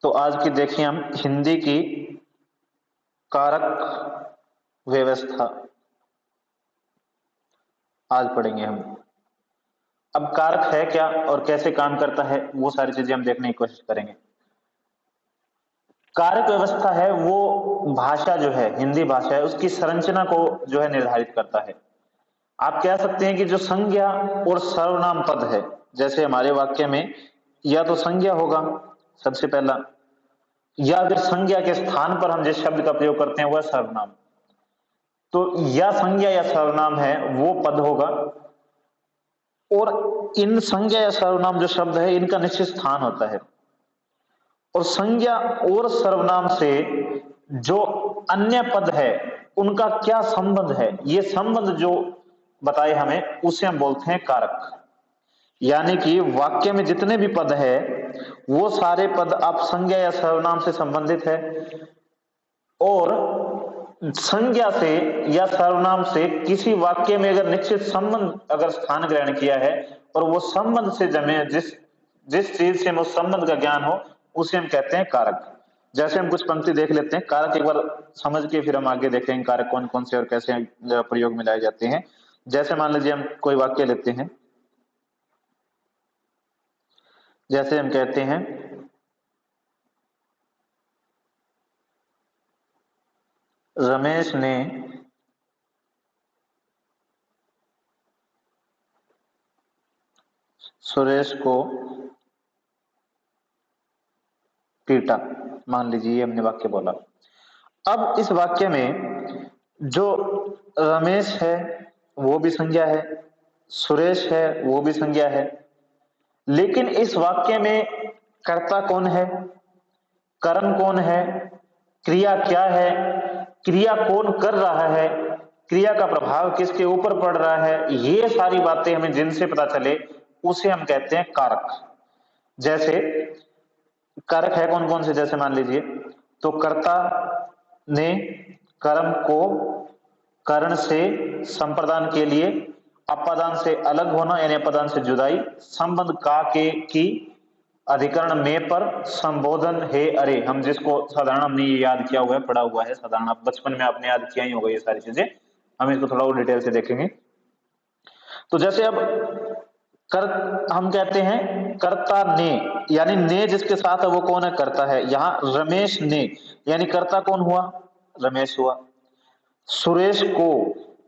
तो आज की देखिए हम हिंदी की कारक व्यवस्था आज पढ़ेंगे हम। अब कारक है क्या और कैसे काम करता है वो सारी चीजें हम देखने की कोशिश करेंगे। कारक व्यवस्था है वो भाषा जो है, हिंदी भाषा है, उसकी संरचना को जो है निर्धारित करता है। आप कह सकते हैं कि जो संज्ञा और सर्वनाम पद है, जैसे हमारे वाक्य में या तो संज्ञा होगा सबसे पहला, या फिर संज्ञा के स्थान पर हम जिस शब्द का प्रयोग करते हैं वह सर्वनाम। तो या संज्ञा या सर्वनाम है वो पद होगा, और इन संज्ञा या सर्वनाम जो शब्द है इनका निश्चित स्थान होता है। और संज्ञा और सर्वनाम से जो अन्य पद है उनका क्या संबंध है, ये संबंध जो बताए हमें उसे हम बोलते हैं कारक। यानी कि वाक्य में जितने भी पद है वो सारे पद आप संज्ञा या सर्वनाम से संबंधित है, और संज्ञा से या सर्वनाम से किसी वाक्य में अगर निश्चित संबंध अगर स्थान ग्रहण किया है और वो संबंध से जमे जिस जिस चीज से हमें उस संबंध का ज्ञान हो उसे हम कहते हैं कारक। जैसे हम कुछ पंक्ति देख लेते हैं, कारक एक बार समझ के फिर हम आगे देखेंगे कारक कौन कौन से और कैसे प्रयोग में लाए जाते हैं। जैसे मान लीजिए हम कोई वाक्य लेते हैं, जैसे हम कहते हैं रमेश ने सुरेश को पीटा, मान लीजिए ये हमने वाक्य बोला। अब इस वाक्य में जो रमेश है वो भी संज्ञा है, सुरेश है वो भी संज्ञा है, लेकिन इस वाक्य में कर्ता कौन है, कर्म कौन है, क्रिया क्या है, क्रिया कौन कर रहा है, क्रिया का प्रभाव किसके ऊपर पड़ रहा है, ये सारी बातें हमें जिनसे पता चले उसे हम कहते हैं कारक। जैसे कारक है कौन कौन से, जैसे मान लीजिए तो कर्ता ने कर्म को कर्ण से संप्रदान के लिए, अपादान से अलग होना यानी अपादान से जुदाई, संबंध का के की, अधिकरण में पर, संबोधन हे अरे, हम जिसको साधारण हमने ये याद किया हुआ है, पढ़ा हुआ है साधारण, आप बचपन में आपने याद किया ही होगा ये सारी चीजें, हम इसको थोड़ा और डिटेल से देखेंगे। तो जैसे अब कर हम कहते हैं कर्ता ने, यानी ने जिसके साथ है वो कौन है, कर्ता है। यहां रमेश ने यानी कर्ता कौन हुआ, रमेश हुआ। सुरेश को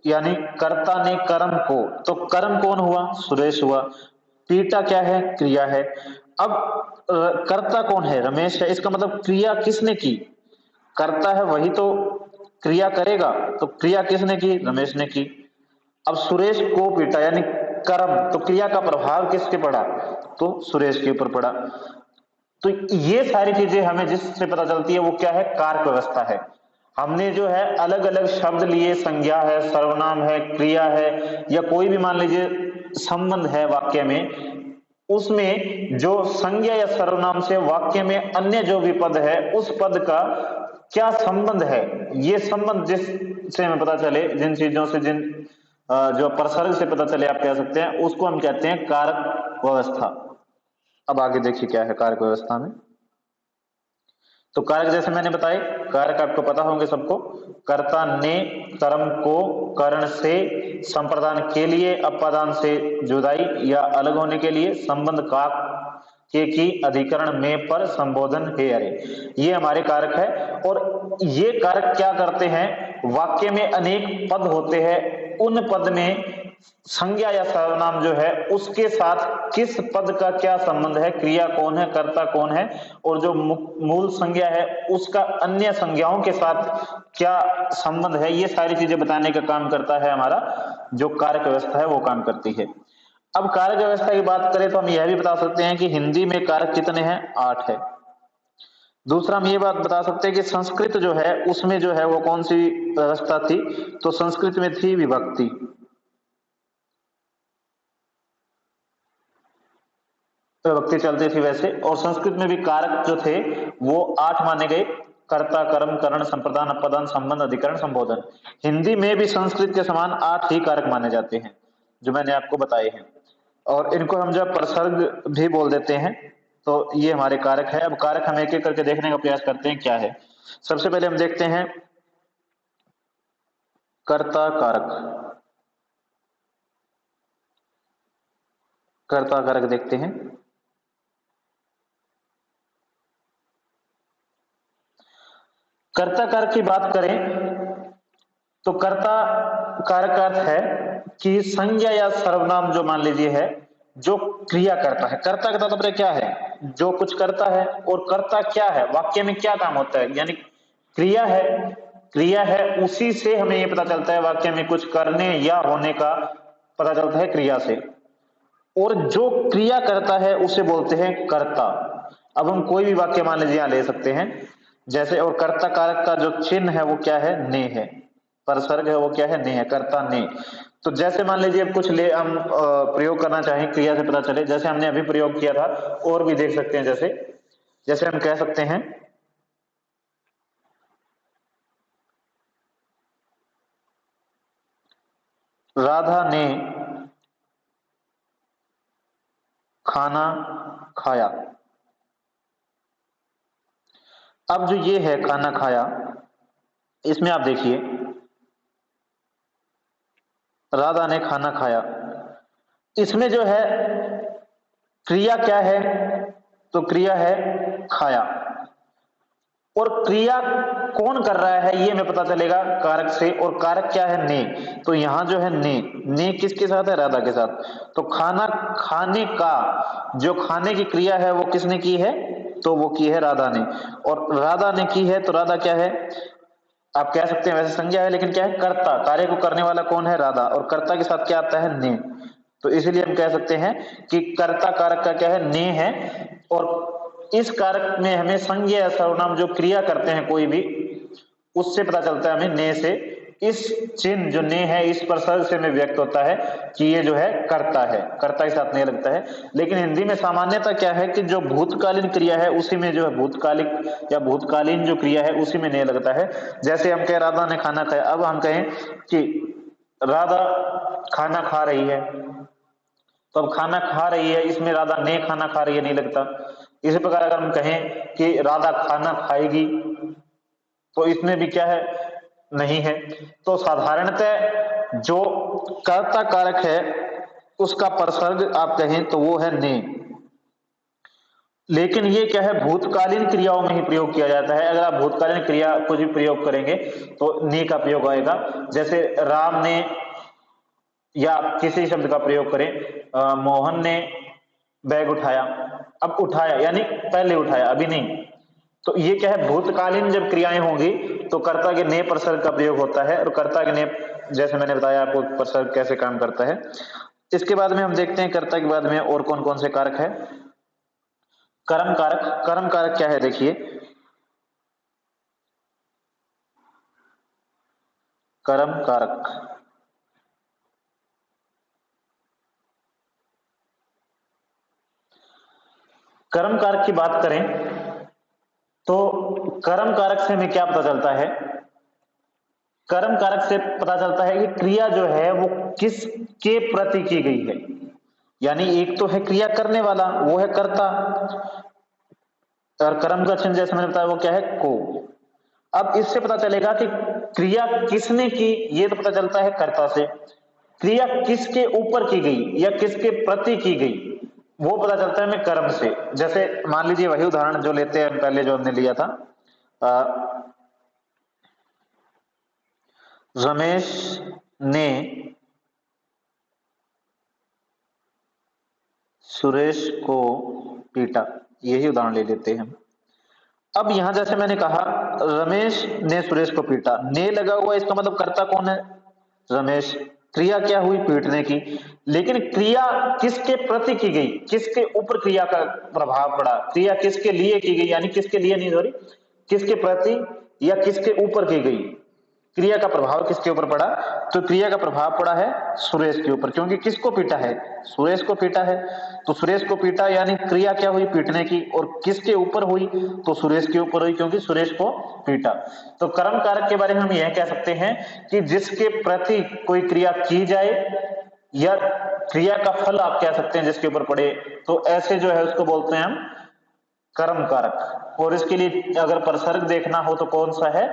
यानी कर्ता ने कर्म को, तो कर्म कौन हुआ, सुरेश हुआ। पीटा क्या है, क्रिया है। अब कर्ता कौन है, रमेश है, इसका मतलब क्रिया किसने की, कर्ता है वही तो क्रिया करेगा, तो क्रिया किसने की, रमेश ने की। अब सुरेश को पीटा यानी कर्म, तो क्रिया का प्रभाव किसके पड़ा, तो सुरेश के ऊपर पड़ा। तो ये सारी चीजें हमें जिससे पता चलती है वो क्या है, कारक व्यवस्था है। हमने जो है अलग अलग शब्द लिए, संज्ञा है, सर्वनाम है, क्रिया है, या कोई भी मान लीजिए संबंध है वाक्य में, उसमें जो संज्ञा या सर्वनाम से वाक्य में अन्य जो भी पद है उस पद का क्या संबंध है, ये संबंध जिससे हमें पता चले, जिन चीजों से जिन जो प्रसर्ग से पता चले आप कह सकते हैं, उसको हम कहते हैं कारक व्यवस्था। अब आगे देखिए क्या है कारक व्यवस्था में। तो कारक जैसे मैंने बताए, कारक आपको पता होंगे सबको, कर्ता ने कर्म को कर्ण से संप्रदान के लिए, अपादान से जुदाई या अलग होने के लिए, संबंध का के की, अधिकरण में पर, संबोधन हे अरे, ये हमारे कारक है। और ये कारक क्या करते हैं, वाक्य में अनेक पद होते हैं, उन पद में संज्ञा या सर्वनाम जो है उसके साथ किस पद का क्या संबंध है, क्रिया कौन है, कर्ता कौन है, और जो मूल संज्ञा है उसका अन्य संज्ञाओं के साथ क्या संबंध है, ये सारी चीजें बताने का काम करता है हमारा जो कारक व्यवस्था है वो काम करती है। अब कारक व्यवस्था की बात करें तो हम यह भी बता सकते हैं कि हिंदी में कारक कितने हैं, 8 है। दूसरा हम ये बात बता सकते हैं कि संस्कृत जो है उसमें जो है वो कौन सी व्यवस्था थी, तो संस्कृत में थी विभक्ति। विभक्ति चलती थी वैसे, और संस्कृत में भी कारक जो थे वो 8 माने गए, कर्ता, कर्म, करण, संप्रदान, अपादान, संबंध, अधिकरण, संबोधन। हिंदी में भी संस्कृत के समान 8 ही कारक माने जाते हैं जो मैंने आपको बताए हैं, और इनको हम जब प्रसर्ग भी बोल देते हैं, तो ये हमारे कारक है। अब कारक हम एक एक करके देखने का प्रयास करते हैं क्या है। सबसे पहले हम देखते हैं कर्ता कारक। कर्ता कारक देखते हैं। कर्ता कारक की बात करें तो कर्ता कारक का अर्थ है कि संज्ञा या सर्वनाम जो मान लीजिए है जो क्रिया करता है। कर्ता का तात्पर्य क्या है, जो कुछ करता है। और कर्ता क्या है, वाक्य में क्या काम होता है, यानी क्रिया है। क्रिया है, उसी से हमें ये पता चलता है वाक्य में कुछ करने या होने का पता चलता है क्रिया से। और जो क्रिया करता है उसे बोलते हैं कर्ता। अब हम कोई भी वाक्य मान लीजिए यहां ले सकते हैं जैसे, और कर्ता कारक का जो चिन्ह है वो क्या है, ने है। परसर्ग है वो क्या है, ने है, कर्ता ने। तो जैसे मान लीजिए अब कुछ ले हम प्रयोग करना चाहें, क्रिया से पता चले, जैसे हमने अभी प्रयोग किया था, और भी देख सकते हैं। जैसे जैसे हम कह सकते हैं राधा ने खाना खाया। अब जो ये है खाना खाया, इसमें आप देखिए राधा ने खाना खाया, इसमें जो है क्रिया क्या है, तो क्रिया है खाया। और क्रिया कौन कर रहा है ये हमें पता चलेगा कारक से, और कारक क्या है, ने। तो यहां जो है ने किसके साथ है, राधा के साथ। तो खाना खाने का जो खाने की क्रिया है वो किसने की है, तो वो की है राधा ने। और राधा ने की है तो राधा क्या है, आप कह सकते हैं वैसे संज्ञा है लेकिन क्या है, कर्ता। कार्य को करने वाला कौन है, राधा। और कर्ता के साथ क्या आता है, ने। तो इसीलिए हम कह सकते हैं कि कर्ता कारक का क्या है, ने है। और इस कारक में हमें संज्ञा या सर्वनाम जो क्रिया करते हैं कोई भी, उससे पता चलता है हमें ने से। इस चिन्ह जो ने है इस प्रसर्ग से में व्यक्त होता है कि ये जो है कर्ता है, कर्ता के साथ ने लगता है। लेकिन हिंदी में सामान्यता क्या है कि जो भूतकालीन क्रिया है उसी में जो है भूतकालिक या भूतकालीन जो क्रिया है उसी में ने लगता है। जैसे हम कह राधा ने खाना खाया, अब हम कहें कि राधा खाना खा रही है, तो अब खाना खा रही है इसमें राधा ने खाना खा रही है नहीं लगता। इसी प्रकार अगर हम कहें कि राधा खाना खाएगी, तो इसमें भी क्या है, नहीं है। तो साधारणतः जो कर्ता कारक है उसका प्रसर्ग आप कहें तो वो है ने। लेकिन ये क्या है, भूतकालीन क्रियाओं में ही प्रयोग किया जाता है। अगर आप भूतकालीन क्रिया को भी प्रयोग करेंगे तो ने का प्रयोग आएगा। जैसे राम ने, या किसी शब्द का प्रयोग करें, मोहन ने बैग उठाया। अब उठाया यानी पहले उठाया, अभी नहीं। तो ये क्या है, भूतकालीन जब क्रियाएं होंगी तो कर्ता के ने प्रसर्ग का प्रयोग होता है। और कर्ता के ने, जैसे मैंने बताया आपको प्रसर्ग कैसे काम करता है। इसके बाद में हम देखते हैं कर्ता के बाद में और कौन कौन से कारक है। कर्म कारक। कर्म कारक क्या है, देखिए कर्म कारक। कर्म कारक की बात करें तो कर्म कारक से हमें क्या पता चलता है, कर्म कारक से पता चलता है कि क्रिया जो है वो किसके प्रति की गई है। यानी एक तो है क्रिया करने वाला, वो है कर्ता, और कर्म का चिन्ह जैसे मैंने बताया वो क्या है, को। अब इससे पता चलेगा कि क्रिया किसने की, ये तो पता चलता है कर्ता से। क्रिया किसके ऊपर की गई या किसके प्रति की गई, वो पता चलता है हमें कर्म से। जैसे मान लीजिए वही उदाहरण जो लेते हैं पहले जो हमने लिया था, रमेश ने सुरेश को पीटा, यही उदाहरण ले लेते हैं हम। अब यहां जैसे मैंने कहा रमेश ने सुरेश को पीटा, ने लगा हुआ, इसका मतलब कर्ता कौन है, रमेश। क्रिया क्या हुई, पीटने की। लेकिन क्रिया किसके प्रति की गई, किसके ऊपर क्रिया का प्रभाव पड़ा, क्रिया किसके लिए की गई, यानी किसके लिए नहीं, सॉरी, किसके प्रति या किसके ऊपर की गई, क्रिया का प्रभाव किसके ऊपर पड़ा। तो क्रिया का प्रभाव पड़ा है सुरेश के ऊपर, क्योंकि किसको पीटा है, सुरेश को पीटा है। तो सुरेश को पीटा यानी क्रिया क्या हुई, पीटने की। और किसके ऊपर हुई, तो सुरेश के ऊपर हुई, क्योंकि सुरेश को पीटा। तो कर्म कारक के बारे में हम यह कह सकते हैं कि जिसके प्रति कोई क्रिया की जाए या क्रिया का फल आप कह सकते हैं जिसके ऊपर पड़े, तो ऐसे जो है उसको बोलते हैं हम कर्म कारक, और इसके लिए अगर प्रसर्ग देखना हो तो कौन सा है,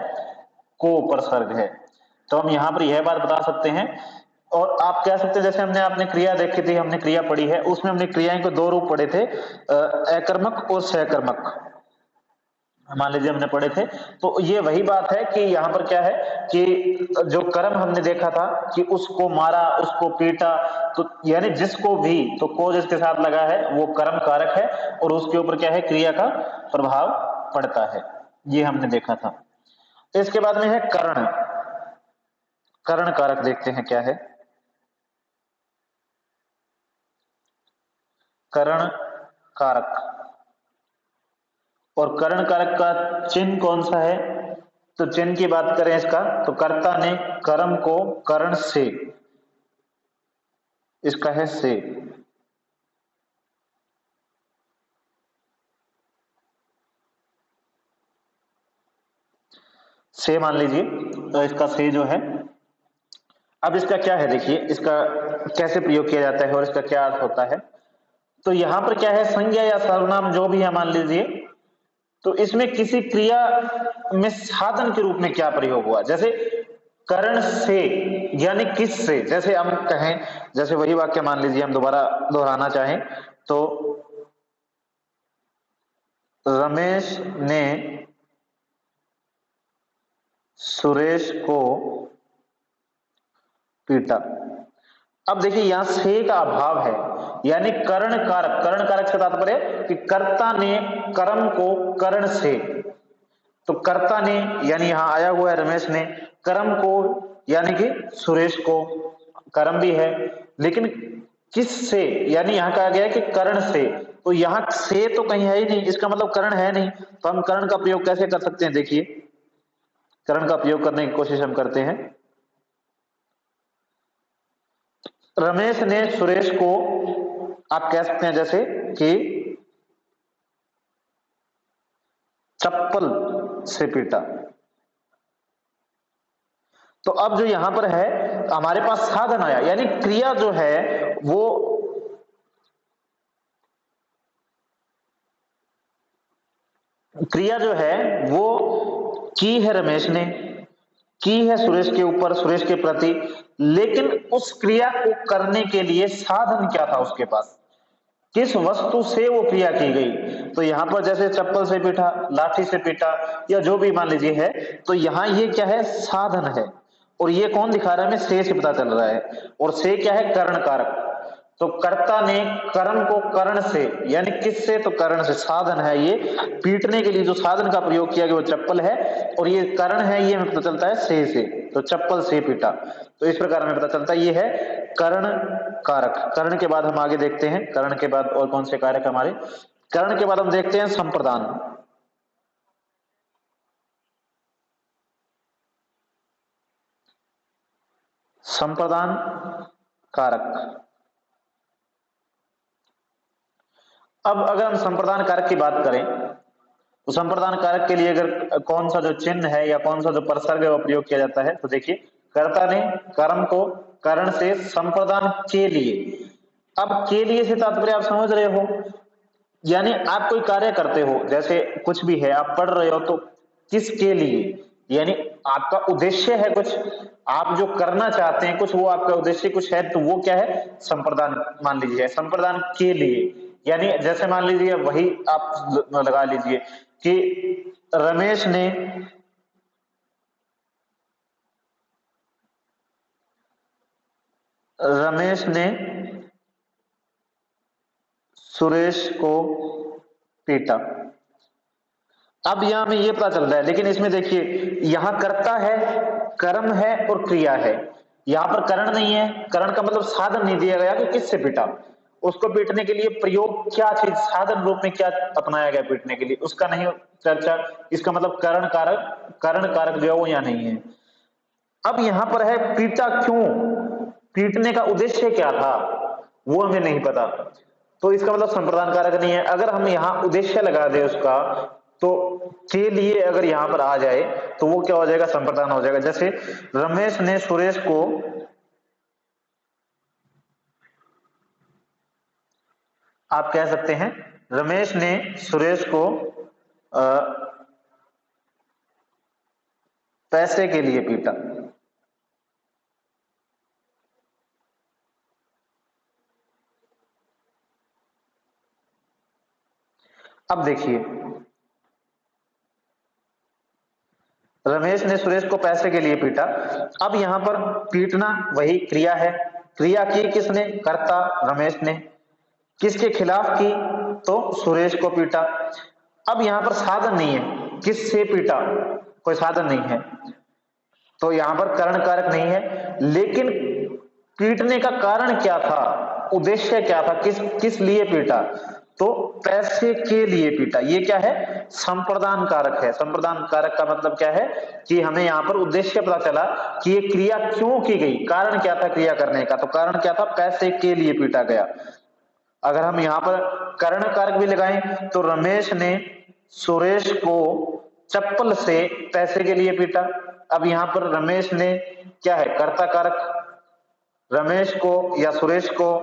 को प्रसर्ग है। तो हम यहाँ पर यह बात बता सकते हैं। और आप कह सकते हैं जैसे हमने आपने क्रिया देखी थी, हमने क्रिया पढ़ी है, उसमें हमने क्रियाएं को दो रूप पढ़े थे, अकर्मक और सहकर्मक, मान लीजिए हमने पढ़े थे। तो ये वही बात है कि यहाँ पर क्या है कि जो कर्म हमने देखा था कि उसको मारा, उसको पीटा, तो यानी जिसको भी, तो को जिसके साथ लगा है वो कर्म कारक है, और उसके ऊपर क्या है, क्रिया का प्रभाव पड़ता है, ये हमने देखा था। इसके बाद में है करण, करण कारक देखते हैं क्या है। करण कारक, और करण कारक का चिन्ह कौन सा है, तो चिन्ह की बात करें इसका, तो कर्ता ने कर्म को करण से, इसका है से मान लीजिए, तो इसका से जो है, अब इसका क्या है देखिए, इसका कैसे प्रयोग किया जाता है और इसका क्या अर्थ होता है। तो यहां पर क्या है, संज्ञा या सर्वनाम जो भी है मान लीजिए, तो इसमें किसी क्रिया में साधन के रूप में क्या प्रयोग हुआ, जैसे करण से यानी किस से, जैसे हम कहें, जैसे वही वाक्य मान लीजिए हम दोबारा दोहराना चाहें, तो रमेश ने सुरेश को पीटा। अब देखिए यहां से का अभाव है, यानी करण कारक, करण कारक से तात्पर्य कि कर्ता ने कर्म को करण से, तो कर्ता ने यानी यहां आया हुआ है रमेश ने, कर्म को यानी कि सुरेश को, कर्म भी है लेकिन किस से, यानी यहां कहा गया है कि करण से, तो यहां से तो कहीं है ही नहीं, इसका मतलब करण है नहीं, तो हम करण का प्रयोग कैसे कर सकते हैं, देखिए करण का प्रयोग करने की कोशिश हम करते हैं। रमेश ने सुरेश को, आप कह सकते हैं जैसे कि चप्पल से पीटा। तो अब जो यहां पर है हमारे पास साधन आया, यानी क्रिया जो है वो, क्रिया जो है वो की है रमेश ने, की है सुरेश के ऊपर, सुरेश के प्रति, लेकिन उस क्रिया को करने के लिए साधन क्या था उसके पास, किस वस्तु से वो क्रिया की गई। तो यहां पर जैसे चप्पल से पीटा, लाठी से पीटा, या जो भी मान लीजिए है, तो यहां ये क्या है, साधन है, और ये कौन दिखा रहा है, हमें से पता चल रहा है, और से क्या है, करण कारक। तो कर्ता ने कर्म को करण से, यानी किस से, तो करण से, साधन है ये, पीटने के लिए जो साधन का प्रयोग किया गया वो चप्पल है, और ये करण है, ये हमें पता चलता है से, तो चप्पल से पीटा। तो इस प्रकार हमें पता चलता है ये है करण कारक। करण के बाद हम आगे देखते हैं, करण के बाद और कौन से कारक हमारे, करण के बाद हम देखते हैं संप्रदान। संप्रदान कारक, अब अगर हम संप्रदान कारक की बात करें, तो संप्रदान कारक के लिए अगर कौन सा जो चिन्ह है या कौन सा जो प्रसर्ग है वो प्रयोग किया जाता है, तो देखिए कर्ता ने कर्म को करण से संप्रदान के लिए। अब के लिए से तात्पर्य आप समझ रहे हो, यानी आप कोई कार्य करते हो, जैसे कुछ भी है, आप पढ़ रहे हो, तो किसके लिए, यानी आपका उद्देश्य है कुछ, आप जो करना चाहते हैं कुछ, वो आपका उद्देश्य कुछ है, तो वो क्या है, संप्रदान मान लीजिए, संप्रदान के लिए। यानी जैसे मान लीजिए वही आप लगा लीजिए कि रमेश ने सुरेश को पीटा। अब यहां में ये पता चल रहा है, लेकिन इसमें देखिए यहां कर्ता है, कर्म है और क्रिया है, यहां पर करण नहीं है, करण का मतलब साधन नहीं दिया गया कि किससे पीटा, उसको पीटने के लिए प्रयोग क्या चीज, साधन रूप में क्या अपनाया गया पीटने के लिए, उसका नहीं चर्चा। इसका मतलब करण कारक जो है वो यहां नहीं है। अब यहां पर है पीटा क्यों, पीटने का उद्देश्य क्या था, वो हमें नहीं पता, तो इसका मतलब संप्रदान कारक नहीं है। अगर हम यहां उद्देश्य लगा दे उसका, तो के लिए अगर यहां पर आ जाए तो वो क्या हो जाएगा, संप्रदान हो जाएगा। जैसे रमेश ने सुरेश को, आप कह सकते हैं रमेश ने सुरेश को पैसे के लिए पीटा। अब देखिए, रमेश ने सुरेश को पैसे के लिए पीटा। अब यहां पर पीटना वही क्रिया है। क्रिया की किसने? कर्ता रमेश ने। किसके खिलाफ की? तो सुरेश को पीटा। अब यहां पर साधन नहीं है, किससे पीटा, कोई साधन नहीं है, तो यहां पर करण कारक नहीं है। लेकिन पीटने का कारण क्या था, उद्देश्य क्या था, किस लिए पीटा? तो पैसे के लिए पीटा। ये क्या है? संप्रदान कारक है। संप्रदान कारक का मतलब क्या है कि हमें यहां पर उद्देश्य पता चला कि ये क्रिया क्यों की गई, कारण क्या था क्रिया करने का, तो कारण क्या था? पैसे के लिए पीटा गया। अगर हम यहां पर करण कारक भी लगाएं तो रमेश ने सुरेश को चप्पल से पैसे के लिए पीटा। अब यहां पर रमेश ने क्या है? कर्ता कारक, रमेश को या सुरेश को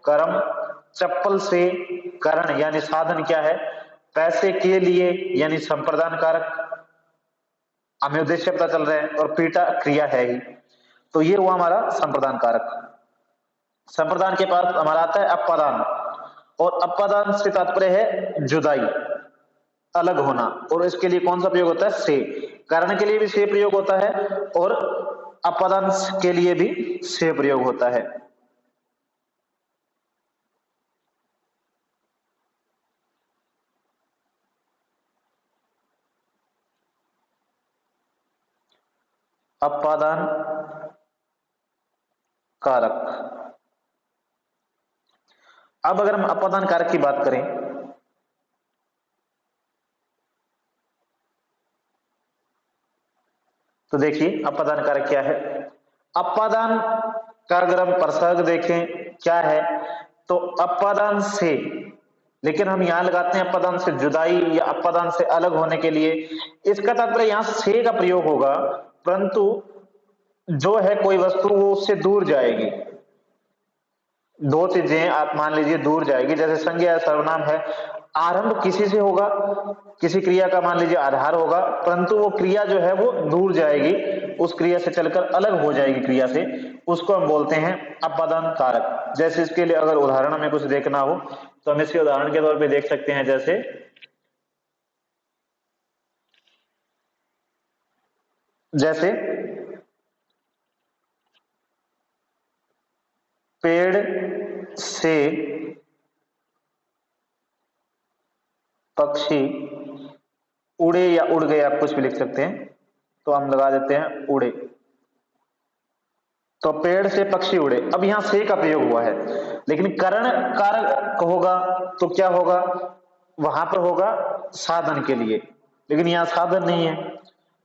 कर्म, चप्पल से करण यानी साधन क्या है? पैसे के लिए यानी संप्रदान कारक। हमें उद्देश्य पता चल रहा है और पीटा क्रिया है ही, तो ये हुआ हमारा संप्रदान कारक। संप्रदान के पास हमारा आता है अपादान, और अपादान से तात्पर्य है जुदाई, अलग होना। और इसके लिए कौन सा प्रयोग होता है? से। कारण के लिए भी से प्रयोग होता है और अपादान के लिए भी से प्रयोग होता है। अपादान कारक। अब अगर हम अपादान कारक की बात करें तो देखिए अपादान कारक क्या है। अपादान का अगर हम प्रसर्ग देखें क्या है, तो अपादान से, लेकिन हम यहां लगाते हैं अपादान से जुदाई या अपादान से अलग होने के लिए। इसका तात्पर्य यहां से का प्रयोग होगा, परंतु जो है कोई वस्तु वो उससे दूर जाएगी। दो चीजें आप मान लीजिए दूर जाएगी, जैसे संज्ञा या सर्वनाम है, आरंभ किसी से होगा, किसी क्रिया का मान लीजिए आधार होगा, परंतु वो क्रिया जो है वो दूर जाएगी, उस क्रिया से चलकर अलग हो जाएगी क्रिया से, उसको हम बोलते हैं अपादान कारक। जैसे इसके लिए अगर उदाहरण हमें कुछ देखना हो तो हम इसके उदाहरण के तौर पे देख सकते हैं, जैसे पेड़ से पक्षी उड़े या उड़ गए, आप कुछ भी लिख सकते हैं, तो हम लगा देते हैं उड़े। तो पेड़ से पक्षी उड़े, अब यहां से का प्रयोग हुआ है, लेकिन करण कारक होगा तो क्या होगा? वहां पर होगा साधन के लिए, लेकिन यहां साधन नहीं है।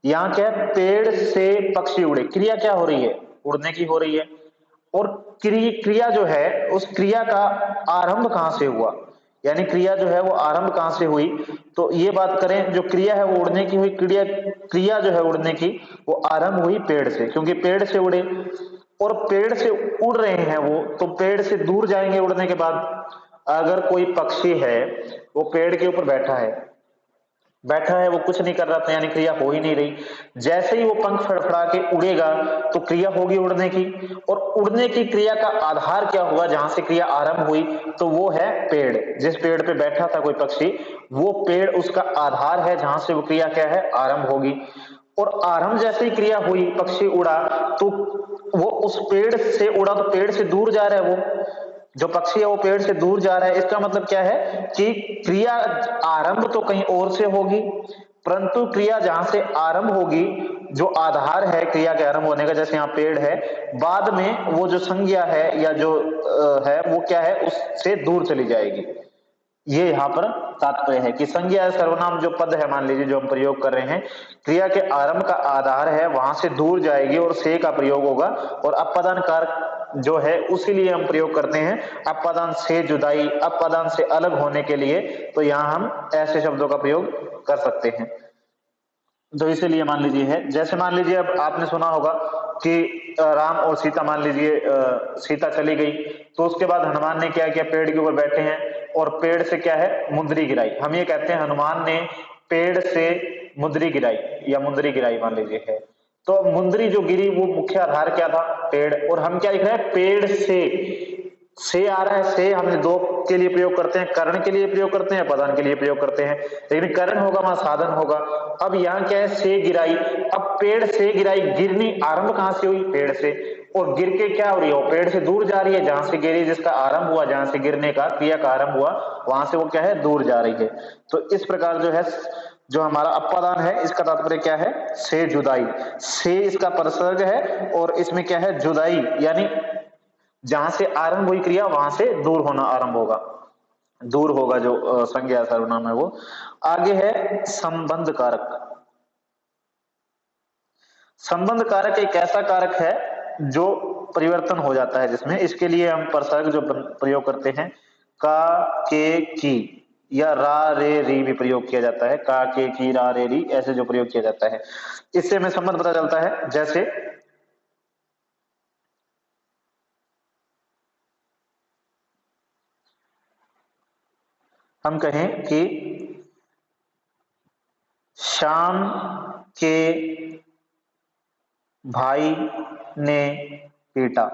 यहां क्या है? पेड़ से पक्षी उड़े, क्रिया क्या हो रही है? उड़ने की हो रही है। और क्रिया जो है उस क्रिया का आरंभ कहां से हुआ, यानी क्रिया जो है वो आरंभ कहां से हुई? तो ये बात करें, जो क्रिया है वो उड़ने की हुई, क्रिया जो है उड़ने की वो आरंभ हुई पेड़ से, क्योंकि पेड़ से उड़े और पेड़ से उड़ रहे हैं वो, तो पेड़ से दूर जाएंगे उड़ने के बाद। अगर कोई पक्षी है वो पेड़ के ऊपर बैठा है, वो कुछ नहीं कर रहा था, यानी क्रिया हो ही नहीं रही। जैसे ही वो पंख फड़फड़ा के उड़ेगा तो क्रिया होगी उड़ने की, और उड़ने की क्रिया का आधार क्या हुआ? जहां से क्रिया आरंभ हुई तो वो है पेड़। जिस पेड़ पे बैठा था कोई पक्षी, वो पेड़ उसका आधार है जहां से वो क्रिया क्या है? आरंभ होगी। और आरंभ जैसे ही क्रिया हुई, पक्षी उड़ा, तो वो उस पेड़ से उड़ा तो पेड़ से दूर जा रहा है, वो जो पक्षी है वो पेड़ से दूर जा रहा है। इसका मतलब क्या है कि क्रिया आरंभ तो कहीं और से होगी, परंतु क्रिया जहां से आरंभ होगी, जो आधार है क्रिया के आरंभ होने का, जैसे यहाँ पेड़ है, बाद में वो जो संज्ञा है या जो है वो क्या है? उससे दूर चली जाएगी। ये यहाँ पर तात्पर्य है कि संज्ञा या सर्वनाम जो पद है, मान लीजिए जो हम प्रयोग कर रहे हैं, क्रिया के आरंभ का आधार है, वहां से दूर जाएगी और से का प्रयोग होगा। और अपादान कारक जो है उसी लिए हम प्रयोग करते हैं, अपादान से जुदाई, अपादान से अलग होने के लिए, तो यहां हम ऐसे शब्दों का प्रयोग कर सकते हैं। तो इसीलिए मान लीजिए है, जैसे मान लीजिए अब आपने सुना होगा कि राम और सीता, मान लीजिए सीता चली गई, तो उसके बाद हनुमान ने क्या किया? पेड़ के ऊपर बैठे हैं, और पेड़ से क्या है, मुंदरी गिराई। हम ये कहते हैं हनुमान ने पेड़ से मुंदरी गिराई या मुंदरी गिराई मान लीजिए है। तो मुंदरी जो गिरी वो मुख्य आधार क्या था, पेड़। और हम क्या लिख रहे हैं, पेड़ से आ रहा है। से हमने दो के लिए प्रयोग करते हैं, करण के लिए प्रयोग करते हैं, पदान के लिए प्रयोग करते हैं, लेकिन करण होगा वहां साधन होगा। अब यहाँ क्या है, से गिराई। अब पेड़ से गिराई, गिरनी आरंभ कहां से हुई, पेड़ से, और गिर के क्या हो रही है, वो पेड़ से दूर जा रही है। जहां से गिरी, जिसका आरंभ हुआ, जहां से गिरने का क्रिया का आरंभ हुआ, वहां से वो क्या है, दूर जा रही है। तो इस प्रकार जो है, जो हमारा अपादान है, इसका तात्पर्य क्या है, से जुदाई। से इसका परसर्ग है और इसमें क्या है, जुदाई, यानी जहां से आरंभ हुई क्रिया वहां से दूर होना आरंभ होगा, दूर होगा जो संज्ञा सर्वनाम है वो। आगे है संबंध कारक। संबंध कारक एक ऐसा कारक है जो परिवर्तन हो जाता है जिसमें, इसके लिए हम परसर्ग जो प्रयोग करते हैं, का, के, की या रा रे री भी प्रयोग किया जाता है। का, के, की, रा रे री ऐसे जो प्रयोग किया जाता है, इससे हमें संबंध पता चलता है। जैसे हम कहें कि श्याम के भाई ने पीटा।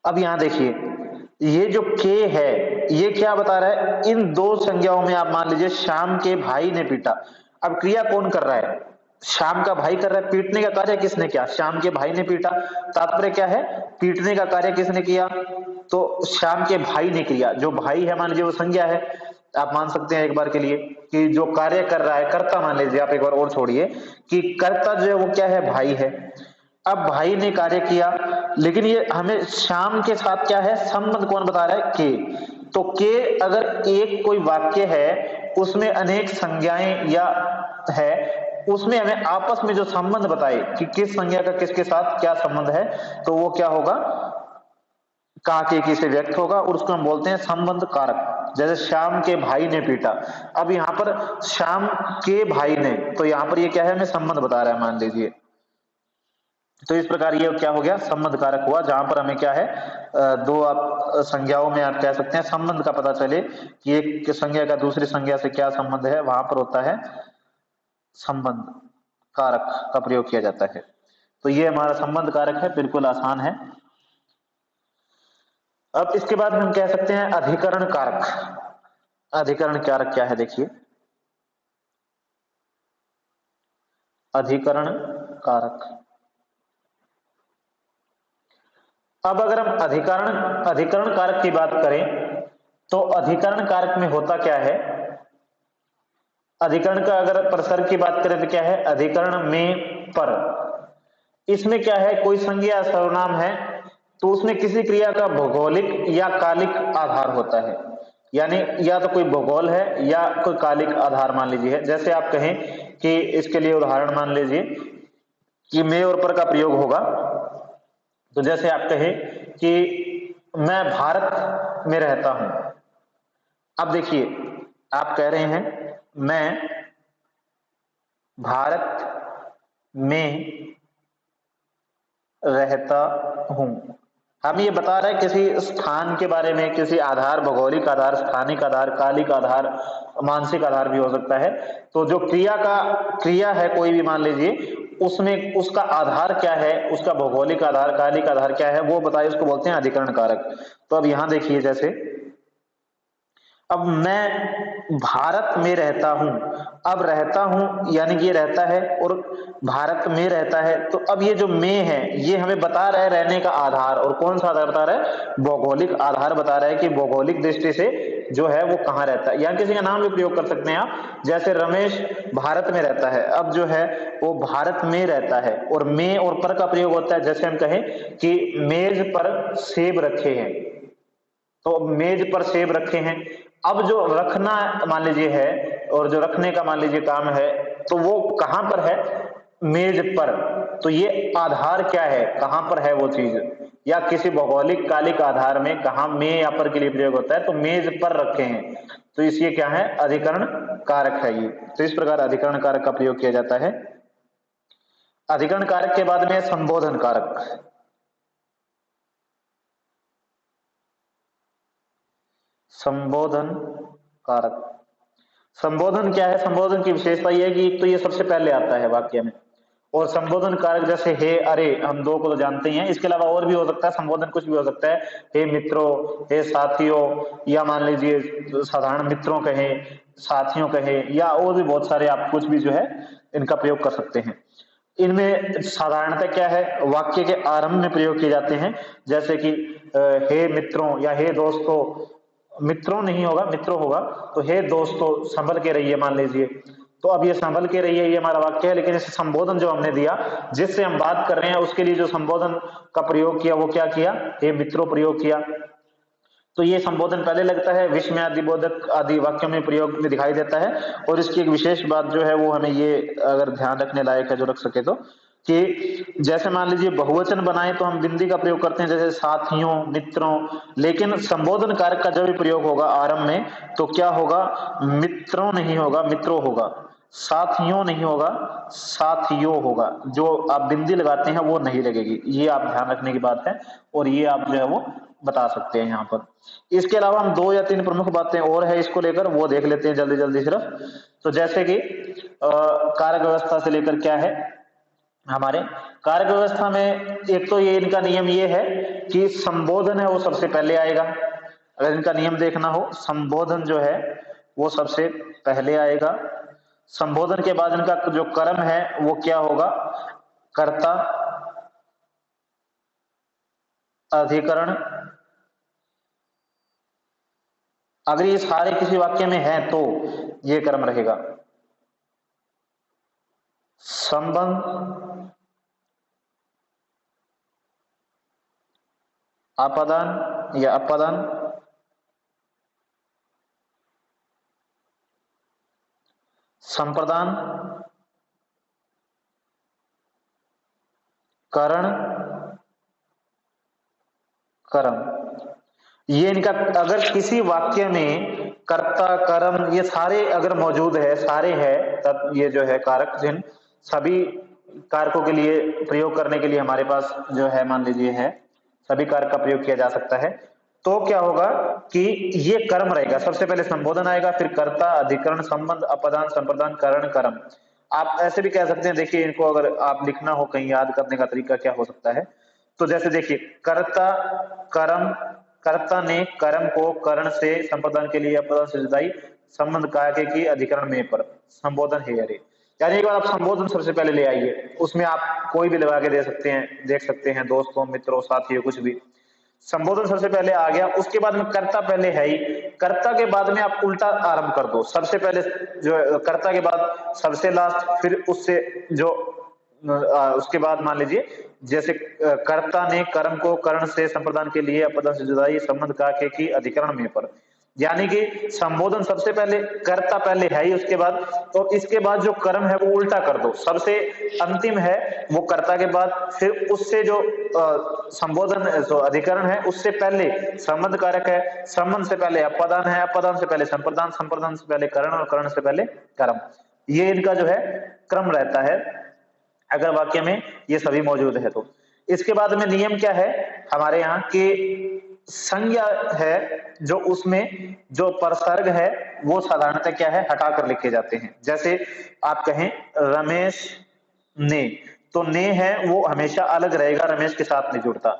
अब यहां देखिए, ये जो के है, ये क्या बता रहा है, इन दो संज्ञाओं में आप मान लीजिए श्याम के भाई ने पीटा। अब क्रिया कौन कर रहा है, श्याम का भाई कर रहा है। पीटने का कार्य किसने किया, श्याम के भाई ने पीटा। तात्पर्य क्या है, पीटने का कार्य किसने किया, तो श्याम के भाई ने किया। जो भाई है मान लीजिए वो संज्ञा है, आप मान सकते हैं एक बार के लिए कि जो कार्य कर रहा है, कर्ता मान लीजिए आप एक बार और छोड़िए, कि कर्ता जो है वो क्या है, भाई है। अब भाई ने कार्य किया, लेकिन ये हमें श्याम के साथ क्या है, संबंध कौन बता रहा है, के। तो के अगर एक कोई वाक्य है उसमें अनेक संज्ञाएं या है, उसमें हमें आपस में जो संबंध बताए कि किस संज्ञा का किसके साथ क्या संबंध है, तो वो क्या होगा, का के की से व्यक्त होगा और उसको हम बोलते हैं संबंध कारक। जैसे श्याम के भाई ने पीटा, अब यहां पर श्याम के भाई ने, तो यहां पर ये क्या है, हमें संबंध बता रहा है मान लीजिए। तो इस प्रकार ये क्या हो गया, संबंध कारक हुआ, जहां पर हमें क्या है, दो आप संज्ञाओं में आप कह सकते हैं संबंध का पता चले कि एक संज्ञा का दूसरी संज्ञा से क्या संबंध है, वहां पर होता है संबंध कारक का प्रयोग किया जाता है। तो ये हमारा संबंध कारक है, बिल्कुल आसान है। अब इसके बाद हम कह सकते हैं अधिकरण कारक। अधिकरण कारक क्या है, देखिए, अधिकरण कारक। अब अगर हम अधिकरण अधिकरण कारक की बात करें, तो अधिकरण कारक में होता क्या है, अधिकरण का अगर प्रसर्ग की बात करें तो क्या है, अधिकरण में पर, इसमें क्या है, कोई संज्ञा सर्वनाम है तो उसमें किसी क्रिया का भौगोलिक या कालिक आधार होता है। यानी या तो कोई भूगोल है या कोई कालिक आधार मान लीजिए। जैसे आप कहें कि इसके लिए उदाहरण मान लीजिए कि में और पर का प्रयोग होगा, तो जैसे आप कहें कि मैं भारत में रहता हूं। अब देखिए, आप कह रहे हैं मैं भारत में रहता हूं। हम ये बता रहे हैं किसी स्थान के बारे में, किसी आधार, भौगोलिक आधार, स्थानिक आधार, कालिक आधार, मानसिक आधार भी हो सकता है। तो जो क्रिया है कोई भी मान लीजिए, उसमें उसका आधार क्या है, उसका भौगोलिक आधार, कालिक आधार क्या है, वो बताइए, उसको बोलते हैं अधिकरण कारक। तो अब यहां देखिए, जैसे अब मैं भारत में रहता हूं। अब रहता हूं यानी कि ये रहता है और भारत में रहता है, तो अब ये जो में है ये हमें बता रहा है रहने का आधार, और कौन सा आधार बता रहा है, भौगोलिक आधार बता रहा है कि भौगोलिक दृष्टि से जो है वो कहां रहता है। या किसी का नाम भी प्रयोग कर सकते हैं आप, जैसे रमेश भारत में रहता है। अब जो है वो भारत में रहता है, और में और पर का प्रयोग होता है। जैसे हम कहें कि मेज पर सेब रखे हैं, तो मेज पर सेब रखे हैं। अब जो रखना मान लीजिए है, और जो रखने का मान लीजिए काम है, तो वो कहां पर है, मेज पर। तो ये आधार क्या है, कहां पर है वो चीज, या किसी भौगोलिक कालिक आधार में कहां में या पर के लिए प्रयोग होता है, तो मेज पर रखे हैं, तो इसलिए क्या है, अधिकरण कारक है ये। तो इस प्रकार अधिकरण कारक का प्रयोग किया जाता है। अधिकरण कारक के बाद में संबोधन कारक। संबोधन कारक। संबोधन क्या है? संबोधन की विशेषता यह है कि एक तो ये सबसे पहले आता है वाक्य में, और संबोधन कारक जैसे हे, अरे, हम दो को तो जानते ही हैं। इसके अलावा और भी हो सकता है, संबोधन कुछ भी हो सकता है, हे मित्रों, हे साथियों, या मान लीजिए साधारण मित्रों कहे, साथियों कहे, या और भी बहुत सारे आप कुछ भी जो है इनका प्रयोग कर सकते हैं। इनमें साधारणतः क्या है, वाक्य के आरंभ में प्रयोग किए जाते हैं, जैसे कि हे मित्रों या हे दोस्तों। मित्रों नहीं होगा, मित्रों होगा, तो हे दोस्तों संभल के रहिए मान लीजिए। तो अब ये संभल के रहिए ये हमारा वाक्य है, लेकिन इस संबोधन जो हमने दिया, जिससे हम बात कर रहे हैं, उसके लिए जो संबोधन का प्रयोग किया वो क्या किया? हे मित्रों प्रयोग किया। तो ये संबोधन पहले लगता है, विस्मय आदि बोधक आदि वाक्यों में प्रयोग में दिखाई देता है। और इसकी एक विशेष बात जो है वो हमें ये अगर ध्यान रखने लायक है, जो रख सके तो, कि जैसे मान लीजिए बहुवचन बनाए तो हम बिंदी का प्रयोग करते हैं, जैसे साथियों, मित्रों। लेकिन संबोधन कारक का जब भी प्रयोग होगा आरंभ में, तो क्या होगा? मित्रों नहीं होगा, मित्रों होगा। साथियों नहीं होगा, साथियों होगा। जो आप बिंदी लगाते हैं वो नहीं लगेगी। ये आप ध्यान रखने की बात है, और ये आप जो है वो बता सकते हैं यहाँ पर। इसके अलावा हम 2 या 3 प्रमुख बातें और है इसको लेकर, वो देख लेते हैं जल्दी जल्दी सिर्फ। तो जैसे कि कारक व्यवस्था से लेकर क्या है हमारे कारक व्यवस्था में, एक तो ये इनका नियम ये है कि संबोधन है वो सबसे पहले आएगा। अगर इनका नियम देखना हो, संबोधन जो है वो सबसे पहले आएगा। संबोधन के बाद इनका जो कर्म है वो क्या होगा? कर्ता, अधिकरण। अगर ये सारे किसी वाक्य में है तो ये कर्म रहेगा। संबंध, आपादान या अपादान, संप्रदान, करण, कर्म। ये इनका अगर किसी वाक्य में कर्ता, कर्म, ये सारे अगर मौजूद है, सारे है, तब ये जो है कारक, जिन सभी कारकों के लिए प्रयोग करने के लिए हमारे पास जो है मान लीजिए है, सभी कारक का प्रयोग किया जा सकता है। तो क्या होगा कि ये कर्म रहेगा, सबसे पहले संबोधन आएगा, फिर कर्ता, अधिकरण, संबंध, अपदान, संप्रदान, करण, कर्म। आप ऐसे भी कह सकते हैं, देखिए इनको अगर आप लिखना हो कहीं, याद करने का तरीका क्या हो सकता है, तो जैसे देखिए, कर्ता, कर्म, कर्ता ने कर्म को करण से संप्रदान के लिए अपदान से जुदाई, संबंध काके की अधिकरण में पर, संबोधन है अरे। यानी एक बार आप संबोधन सबसे पहले ले आइए, उसमें आप कोई भी लगा के दे सकते हैं, देख सकते हैं, दोस्तों, मित्रों, साथियों, कुछ भी। संबोधन सबसे पहले आ गया, उसके बाद में कर्ता पहले है ही, कर्ता के बाद में आप उल्टा आरंभ कर दो, सबसे पहले जो कर्ता के बाद सबसे लास्ट, फिर उससे जो उसके बाद मान लीजिए, जैसे कर्ता ने कर्म को कर्ण से संप्रदान के लिए अपदान से जुदाई, संबंध काके की अधिकरण में पर। यानी कि संबोधन सबसे पहले, कर्ता पहले है ही उसके बाद, तो इसके बाद जो कर्म है वो उल्टा कर दो, सबसे अंतिम है वो कर्ता के बाद, फिर उससे जो संबोधन जो अधिकरण है उससे पहले संबंध कारक है, संबंध से पहले अपदान है, अपदान से पहले संप्रदान, संप्रदान से पहले करण, और करण से पहले कर्म। ये इनका जो है क्रम रहता है, अगर वाक्य में ये सभी मौजूद है तो। इसके बाद में नियम क्या है हमारे यहाँ की, संज्ञा है जो उसमें जो परसर्ग है वो साधारणतः क्या है, हटाकर लिखे जाते हैं। जैसे आप कहें रमेश ने, तो ने है वो हमेशा अलग रहेगा, रमेश के साथ नहीं जुड़ता।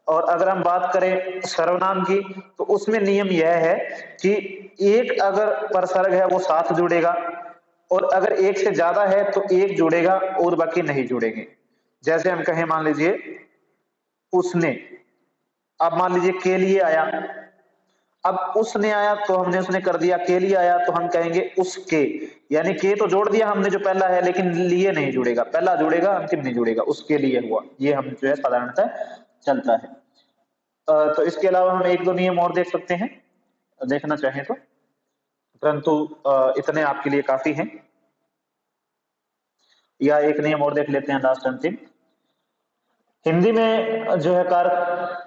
और अगर हम बात करें सर्वनाम की, तो उसमें नियम यह है कि एक अगर परसर्ग है वो साथ जुड़ेगा, और अगर एक से ज्यादा है तो एक जुड़ेगा और बाकी नहीं जुड़ेंगे। जैसे हम कहें मान लीजिए उसने, अब मान लीजिए के लिए आया, अब उसने आया तो हमने उसने कर दिया, के लिए आया तो हम कहेंगे उसके, यानी के तो जोड़ दिया हमने जो पहला है, लेकिन लिए नहीं जुड़ेगा, पहला जुड़ेगा अंतिम नहीं जुड़ेगा, उसके लिए हुआ। ये हम जो है साधारणतः चलता है। तो इसके अलावा हम एक दो नियम और देख सकते हैं, देखना चाहें तो, परंतु इतने आपके लिए काफी हैं। या एक नियम और देख लेते हैं लास्ट अंतिम। हिंदी में जो है कारक